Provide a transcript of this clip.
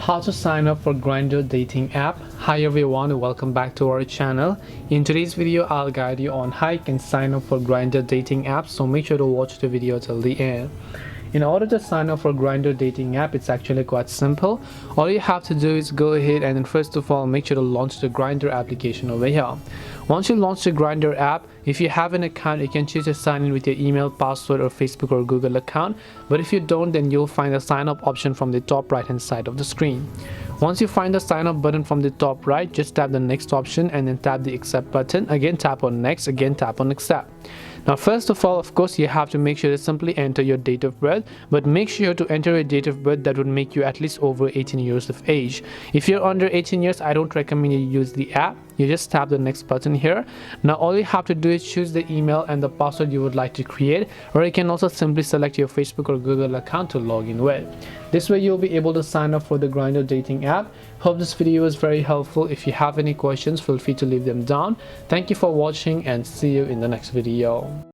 How to sign up for Grindr dating app. Hi everyone, welcome back to our channel. In today's video I'll guide you on how you can sign up for Grindr dating app, so make sure to watch the video till the end. In order to sign up for Grindr dating app, it's actually quite simple. All you have to do is go ahead and then first of all make sure to launch the Grindr application over here. Once you launch the Grindr app, if you have an account, you can choose to sign in with your email, password or Facebook or Google account. But if you don't, then you'll find the sign up option from the top right hand side of the screen. Once you find the sign up button from the top right, just tap the next option and then tap the accept button. Again tap on next, again tap on accept. Now first of all, of course, you have to make sure to simply enter your date of birth, but make sure to enter a date of birth that would make you at least over 18 years of age. If you're under 18 years, I don't recommend you use the app. You just tap the next button here. Now all you have to do is choose the email and the password you would like to create, or you can also simply select your Facebook or Google account to log in with. This way you'll be able to sign up for the Grindr dating app. Hope this video was very helpful. If you have any questions, feel free to leave them down. Thank you for watching and see you in the next video.